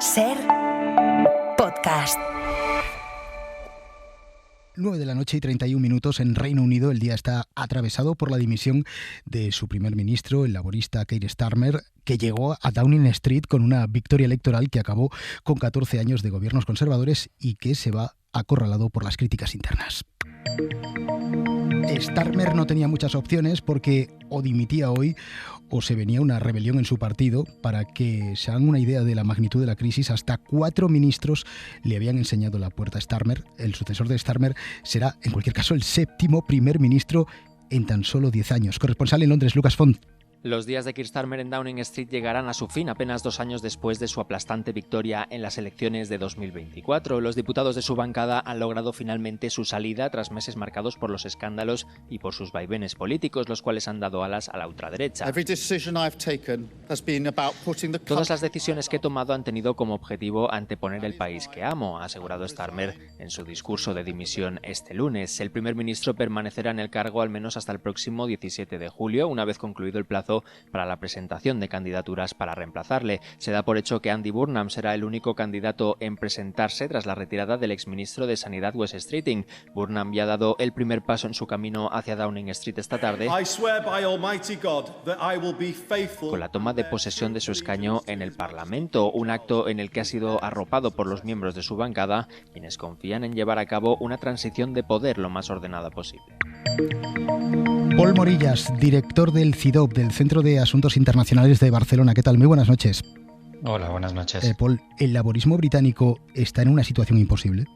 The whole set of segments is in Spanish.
Ser podcast. 9:31 en Reino Unido. El día está atravesado por la dimisión de su primer ministro, el laborista Keir Starmer, que llegó a Downing Street con una victoria electoral que acabó con 14 años de gobiernos conservadores y que se va acorralado por las críticas internas. Starmer no tenía muchas opciones porque o dimitía hoy o se venía una rebelión en su partido. Para que se hagan una idea de la magnitud de la crisis, hasta 4 ministros le habían enseñado la puerta a Starmer. El sucesor de Starmer será, en cualquier caso, el 7º primer ministro en tan solo 10 años. Corresponsal en Londres, Lucas Font. Los días de Keir Starmer en Downing Street llegarán a su fin apenas 2 años después de su aplastante victoria en las elecciones de 2024. Los diputados de su bancada han logrado finalmente su salida tras meses marcados por los escándalos y por sus vaivenes políticos, los cuales han dado alas a la ultraderecha. Todas las decisiones que he tomado han tenido como objetivo anteponer el país que amo, ha asegurado Starmer en su discurso de dimisión este lunes. El primer ministro permanecerá en el cargo al menos hasta el próximo 17 de julio, una vez concluido el plazo para la presentación de candidaturas para reemplazarle. Se da por hecho que Andy Burnham será el único candidato en presentarse tras la retirada del exministro de Sanidad Wes Streeting. Burnham ya ha dado el primer paso en su camino hacia Downing Street esta tarde con la toma de posesión de su escaño en el Parlamento, un acto en el que ha sido arropado por los miembros de su bancada, quienes confían en llevar a cabo una transición de poder lo más ordenada posible. Pol Morillas, director del CIDOB, del Centro de Asuntos Internacionales de Barcelona. ¿Qué tal? Muy buenas noches. Hola, buenas noches. Pol, ¿el laborismo británico está en una situación imposible?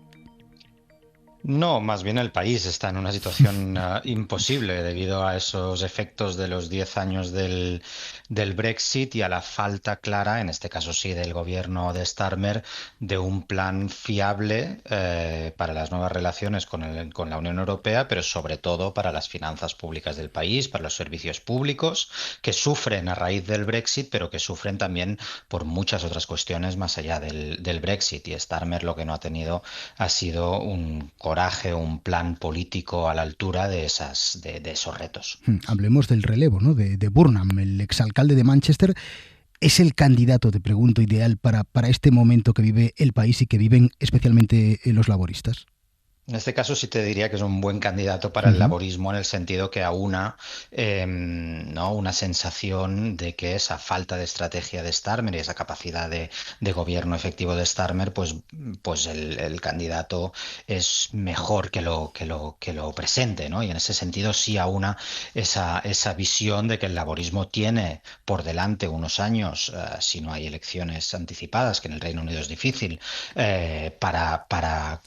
No, más bien el país está en una situación imposible debido a esos efectos de los 10 años del Brexit y a la falta clara, en este caso sí, del gobierno de Starmer, de un plan fiable para las nuevas relaciones con la Unión Europea, pero sobre todo para las finanzas públicas del país, para los servicios públicos, que sufren a raíz del Brexit, pero que sufren también por muchas otras cuestiones más allá del Brexit. Y Starmer lo que no ha tenido ha sido un un plan político a la altura de esos retos. Hablemos del relevo, ¿no? de Burnham, el exalcalde de Manchester. ¿Es el candidato, te pregunto, ideal para este momento que vive el país y que viven especialmente los laboristas? En este caso sí te diría que es un buen candidato para el laborismo, en el sentido que aúna ¿no? una sensación de que esa falta de estrategia de Starmer y esa capacidad de gobierno efectivo de Starmer, pues el candidato es mejor que lo presente, ¿no? Y en ese sentido sí aúna esa visión de que el laborismo tiene por delante unos años, si no hay elecciones anticipadas, que en el Reino Unido es difícil, para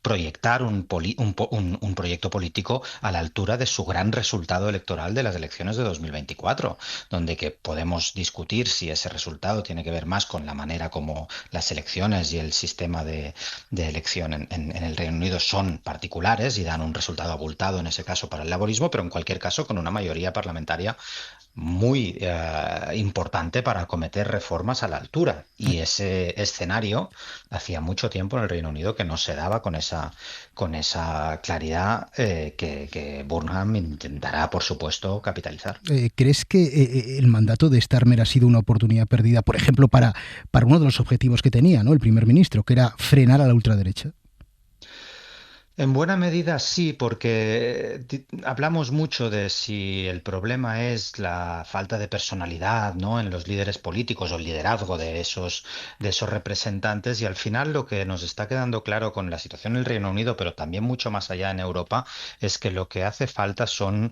proyectar un proyecto político a la altura de su gran resultado electoral de las elecciones de 2024, donde que podemos discutir si ese resultado tiene que ver más con la manera como las elecciones y el sistema de elección en el Reino Unido son particulares y dan un resultado abultado en ese caso para el laborismo, pero en cualquier caso con una mayoría parlamentaria muy importante para acometer reformas a la altura. Y ese escenario hacía mucho tiempo en el Reino Unido que no se daba con esa claridad que Burnham intentará, por supuesto, capitalizar. ¿Crees que el mandato de Starmer ha sido una oportunidad perdida, por ejemplo, para uno de los objetivos que tenía, ¿no?, el primer ministro, que era frenar a la ultraderecha? En buena medida sí, porque hablamos mucho de si el problema es la falta de personalidad, ¿no?, en los líderes políticos o el liderazgo de esos representantes, y al final lo que nos está quedando claro con la situación en el Reino Unido, pero también mucho más allá en Europa, es que lo que hace falta son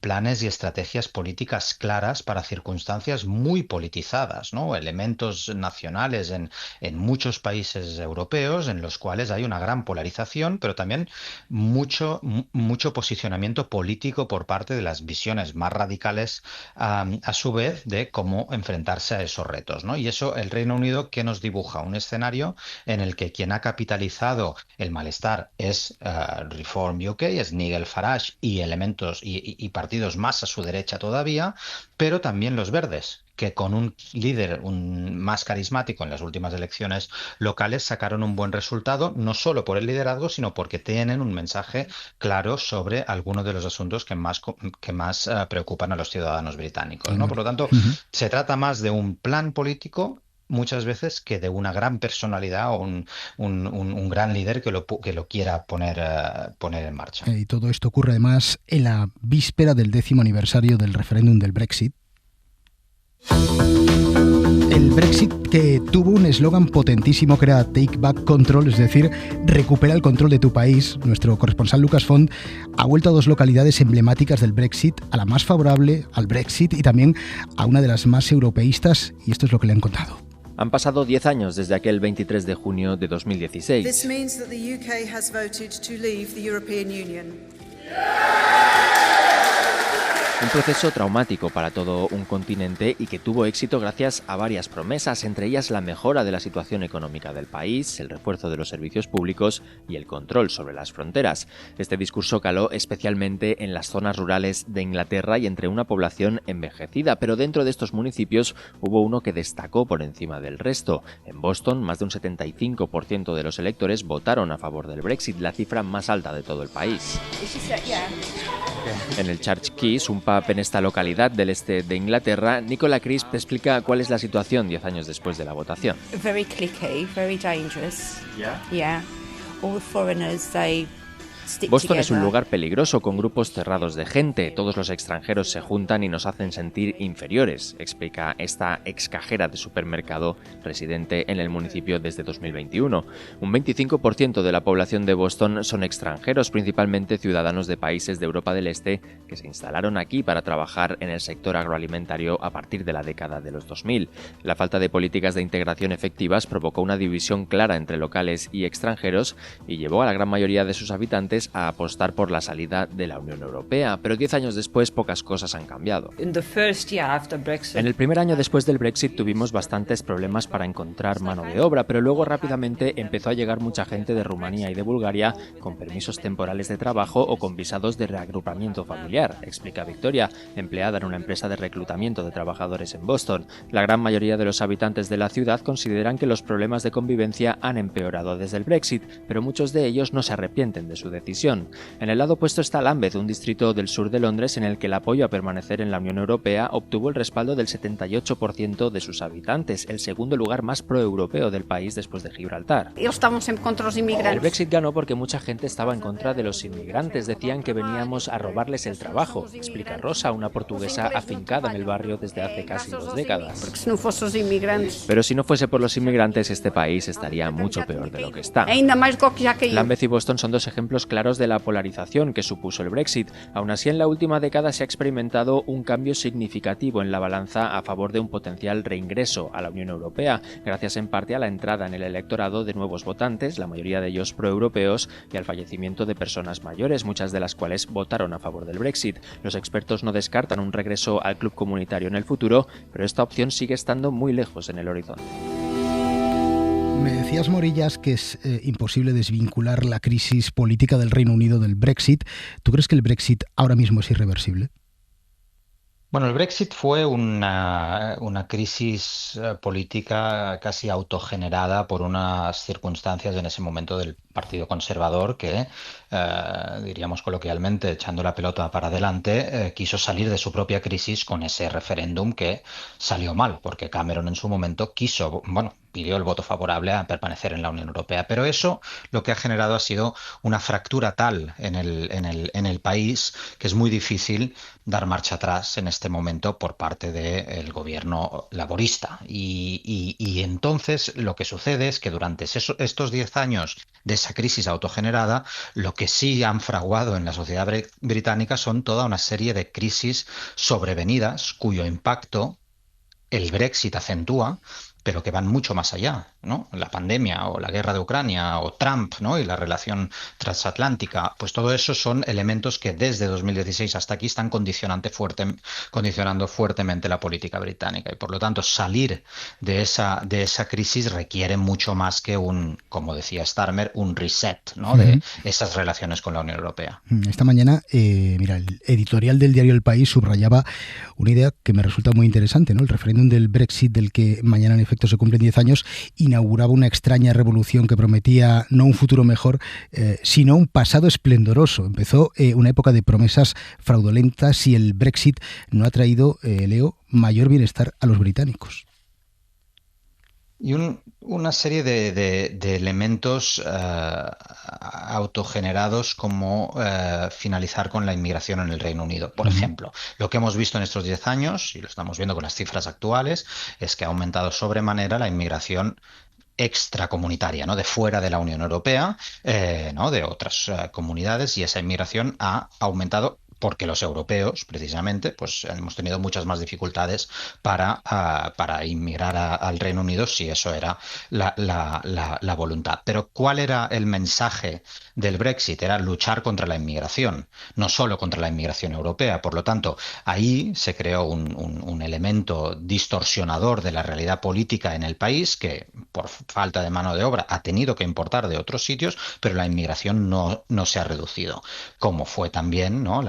planes y estrategias políticas claras para circunstancias muy politizadas, ¿no? Elementos nacionales en muchos países europeos en los cuales hay una gran polarización, pero también mucho posicionamiento político por parte de las visiones más radicales, a su vez, de cómo enfrentarse a esos retos, ¿no? Y eso, el Reino Unido, ¿qué nos dibuja? Un escenario en el que quien ha capitalizado el malestar es Reform UK, es Nigel Farage y elementos y partidos más a su derecha todavía, pero también los verdes, que con un líder más carismático en las últimas elecciones locales sacaron un buen resultado, no solo por el liderazgo, sino porque tienen un mensaje claro sobre algunos de los asuntos que más preocupan a los ciudadanos británicos, ¿no? Por lo tanto, se trata más de un plan político muchas veces que de una gran personalidad o un gran líder que lo quiera poner en marcha. Y todo esto ocurre además en la víspera del 10º aniversario del referéndum del Brexit. El Brexit, que tuvo un eslogan potentísimo que era Take Back Control, es decir, recupera el control de tu país. Nuestro corresponsal Lucas Font ha vuelto a dos localidades emblemáticas del Brexit, a la más favorable al Brexit y también a una de las más europeístas, y esto es lo que le han contado. Han pasado 10 años desde aquel 23 de junio de 2016. This means that the UK has voted to leave the European Union. Un proceso traumático para todo un continente y que tuvo éxito gracias a varias promesas, entre ellas la mejora de la situación económica del país, el refuerzo de los servicios públicos y el control sobre las fronteras. Este discurso caló especialmente en las zonas rurales de Inglaterra y entre una población envejecida, pero dentro de estos municipios hubo uno que destacó por encima del resto. En Boston, más de un 75% de los electores votaron a favor del Brexit, la cifra más alta de todo el país. En el Church Keys, un pub en esta localidad del este de Inglaterra, Nicola Crisp explica cuál es la situación 10 años después de la votación. Very cliquey, very dangerous. Yeah. All foreigners, they stick Boston es un together. lugar peligroso con grupos cerrados de gente. Todos los extranjeros se juntan y nos hacen sentir inferiores, explica esta ex cajera de supermercado residente en el municipio desde 2021. Un 25% de la población de Boston son extranjeros, principalmente ciudadanos de países de Europa del Este que se instalaron aquí para trabajar en el sector agroalimentario a partir de la década de los 2000. La falta de políticas de integración efectivas provocó una división clara entre locales y extranjeros y llevó a la gran mayoría de sus habitantes a apostar por la salida de la Unión Europea, pero 10 años después pocas cosas han cambiado. En el primer año después del Brexit tuvimos bastantes problemas para encontrar mano de obra, pero luego rápidamente empezó a llegar mucha gente de Rumanía y de Bulgaria con permisos temporales de trabajo o con visados de reagrupamiento familiar, explica Victoria, empleada en una empresa de reclutamiento de trabajadores en Boston. La gran mayoría de los habitantes de la ciudad consideran que los problemas de convivencia han empeorado desde el Brexit, pero muchos de ellos no se arrepienten de su decisión. En el lado opuesto está Lambeth, un distrito del sur de Londres en el que el apoyo a permanecer en la Unión Europea obtuvo el respaldo del 78% de sus habitantes, el segundo lugar más proeuropeo del país después de Gibraltar. Ellos estaban siempre contra los inmigrantes. El Brexit ganó porque mucha gente estaba en contra de los inmigrantes, decían que veníamos a robarles el trabajo, explica Rosa, una portuguesa afincada en el barrio desde hace casi 2 décadas. Porque si no fuesen los inmigrantes. Pero si no fuese por los inmigrantes, este país estaría mucho peor de lo que está. Ainda más do que ya que Lambeth y Boston son dos ejemplos claros de la polarización que supuso el Brexit. Aún así, en la última década se ha experimentado un cambio significativo en la balanza a favor de un potencial reingreso a la Unión Europea, gracias en parte a la entrada en el electorado de nuevos votantes, la mayoría de ellos proeuropeos, y al fallecimiento de personas mayores, muchas de las cuales votaron a favor del Brexit. Los expertos no descartan un regreso al club comunitario en el futuro, pero esta opción sigue estando muy lejos en el horizonte. Me decías, Morillas, que es imposible desvincular la crisis política del Reino Unido del Brexit. ¿Tú crees que el Brexit ahora mismo es irreversible? Bueno, el Brexit fue una crisis política casi autogenerada por unas circunstancias en ese momento del Partido Conservador que, diríamos coloquialmente, echando la pelota para adelante, quiso salir de su propia crisis con ese referéndum que salió mal, porque Cameron en su momento pidió el voto favorable a permanecer en la Unión Europea. Pero eso lo que ha generado ha sido una fractura tal en el país que es muy difícil dar marcha atrás en este momento por parte del gobierno laborista. Y entonces lo que sucede es que durante estos 10 años de esa crisis autogenerada, lo que sí han fraguado en la sociedad británica son toda una serie de crisis sobrevenidas cuyo impacto el Brexit acentúa, pero que van mucho más allá, ¿no? La pandemia o la guerra de Ucrania o Trump, ¿no? Y la relación transatlántica, pues todo eso son elementos que desde 2016 hasta aquí están condicionando fuertemente la política británica y por lo tanto salir de esa crisis requiere mucho más que como decía Starmer, un reset, ¿no? De esas relaciones con la Unión Europea. Esta mañana, mira, el editorial del diario El País subrayaba una idea que me resulta muy interesante, ¿no? El referéndum del Brexit, del que mañana en efecto se cumplen 10 años, inauguraba una extraña revolución que prometía no un futuro mejor, sino un pasado esplendoroso. Empezó una época de promesas fraudulentas y el Brexit no ha traído, Leo, mayor bienestar a los británicos. Y una serie de elementos autogenerados como finalizar con la inmigración en el Reino Unido. Por ejemplo, lo que hemos visto en estos 10 años, y lo estamos viendo con las cifras actuales, es que ha aumentado sobremanera la inmigración extracomunitaria, ¿no? De fuera de la Unión Europea, ¿no? De otras comunidades, y esa inmigración ha aumentado porque los europeos, precisamente, pues hemos tenido muchas más dificultades para inmigrar al Reino Unido si eso era la voluntad. Pero ¿cuál era el mensaje del Brexit? Era luchar contra la inmigración, no solo contra la inmigración europea. Por lo tanto, ahí se creó un elemento distorsionador de la realidad política en el país que, por falta de mano de obra, ha tenido que importar de otros sitios, pero la inmigración no se ha reducido, como fue también, ¿no?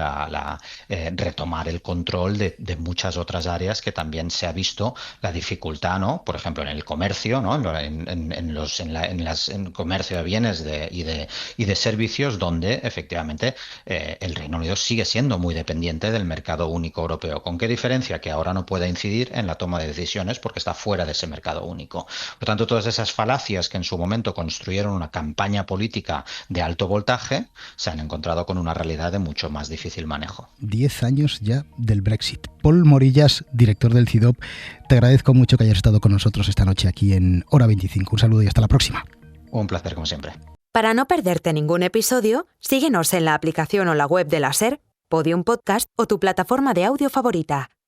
Retomar el control de muchas otras áreas que también se ha visto la dificultad, ¿no? Por ejemplo, en el comercio, ¿no? En el comercio de bienes y de servicios, donde efectivamente el Reino Unido sigue siendo muy dependiente del mercado único europeo. ¿Con qué diferencia? Que ahora no puede incidir en la toma de decisiones porque está fuera de ese mercado único. Por tanto, todas esas falacias que en su momento construyeron una campaña política de alto voltaje se han encontrado con una realidad de mucho más difícil manejo. 10 años ya del Brexit. Paul Morillas, director del CIDOB, te agradezco mucho que hayas estado con nosotros esta noche aquí en Hora 25. Un saludo y hasta la próxima. Un placer, como siempre. Para no perderte ningún episodio, síguenos en la aplicación o la web de la SER, Podium Podcast o tu plataforma de audio favorita.